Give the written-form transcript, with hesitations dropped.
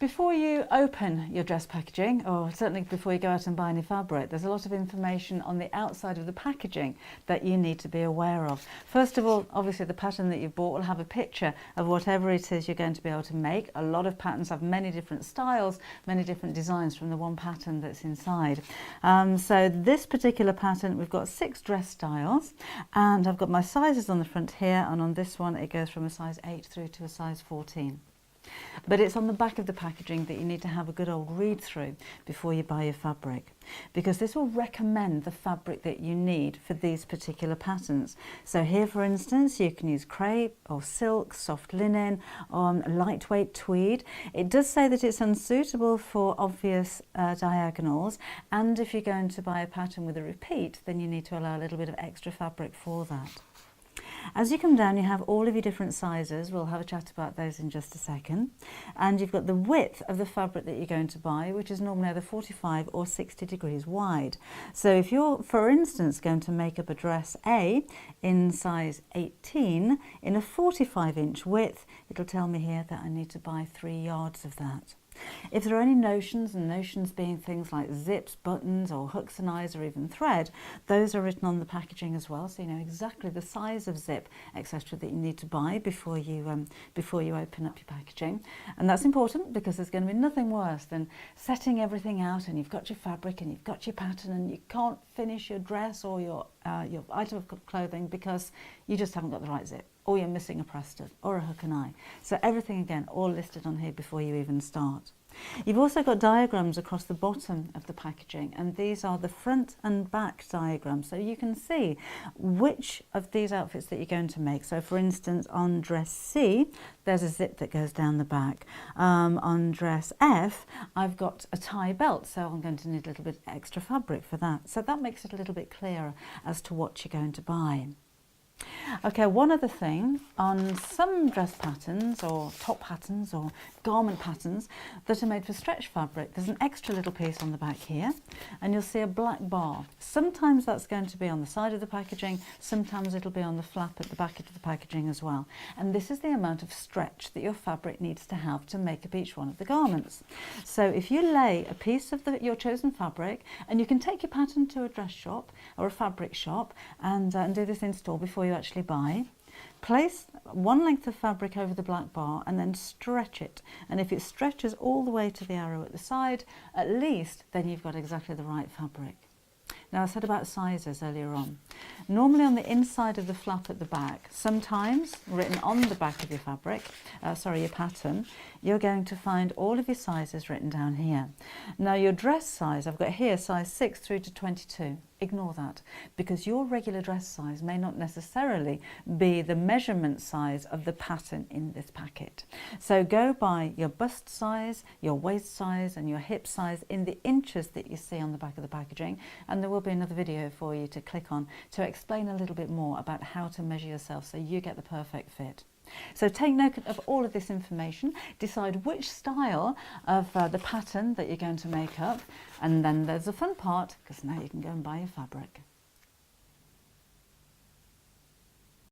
Before you open your dress packaging, or certainly before you go out and buy any fabric, there's a lot of information on the outside of the packaging that you need to be aware of. First of all, obviously the pattern that you've bought will have a picture of whatever it is you're going to be able to make. A lot of patterns have many different styles, many different designs from the one pattern that's inside. So this particular pattern, we've got 6 dress styles, and I've got my sizes on the front here, and on this one it goes from a size 8 through to a size 14. But it's on the back of the packaging that you need to have a good old read through before you buy your fabric, because this will recommend the fabric that you need for these particular patterns. So here, for instance, you can use crepe or silk, soft linen, lightweight tweed. It does say that it's unsuitable for obvious diagonals, and if you're going to buy a pattern with a repeat, then you need to allow a little bit of extra fabric for that. As you come down, you have all of your different sizes. We'll have a chat about those in just a second. And you've got the width of the fabric that you're going to buy, which is normally either 45 or 60 degrees wide. So if you're, for instance, going to make up a dress A in size 18 in a 45-inch width, it'll tell me here that I need to buy 3 yards of that. If there are any notions, and notions being things like zips, buttons or hooks and eyes or even thread, those are written on the packaging as well, so you know exactly the size of zip, etc. that you need to buy before you open up your packaging. And that's important, because there's going to be nothing worse than setting everything out and you've got your fabric and you've got your pattern and you can't finish your dress or your item of clothing because you just haven't got the right zip, or you're missing a press stud or a hook and eye. So everything, again, all listed on here before you even start. You've also got diagrams across the bottom of the packaging, and these are the front and back diagrams, so you can see which of these outfits that you're going to make. So for instance, on dress C, there's a zip that goes down the back. On dress F, I've got a tie belt, so I'm going to need a little bit extra fabric for that. So that makes it a little bit clearer as to what you're going to buy. Okay, one other thing, on some dress patterns or top patterns or garment patterns that are made for stretch fabric, there's an extra little piece on the back here, and you'll see a black bar. Sometimes that's going to be on the side of the packaging, sometimes it'll be on the flap at the back of the packaging as well. And this is the amount of stretch that your fabric needs to have to make up each one of the garments. So if you lay a piece of your chosen fabric, and you can take your pattern to a dress shop or a fabric shop and do this in store before you actually buy. Place one length of fabric over the black bar and then stretch it, and if it stretches all the way to the arrow at the side, at least then you've got exactly the right fabric. Now, I said about sizes earlier on. Normally on the inside of the flap at the back, sometimes written on the back of your fabric, your pattern, you're going to find all of your sizes written down here. Now your dress size, I've got here size 6 through to 22. Ignore that, because your regular dress size may not necessarily be the measurement size of the pattern in this packet. So go by your bust size, your waist size and your hip size in the inches that you see on the back of the packaging, and there will be another video for you to click on to explain a little bit more about how to measure yourself so you get the perfect fit. So take note of all of this information, decide which style of the pattern that you're going to make up, and then there's the fun part, because now you can go and buy your fabric.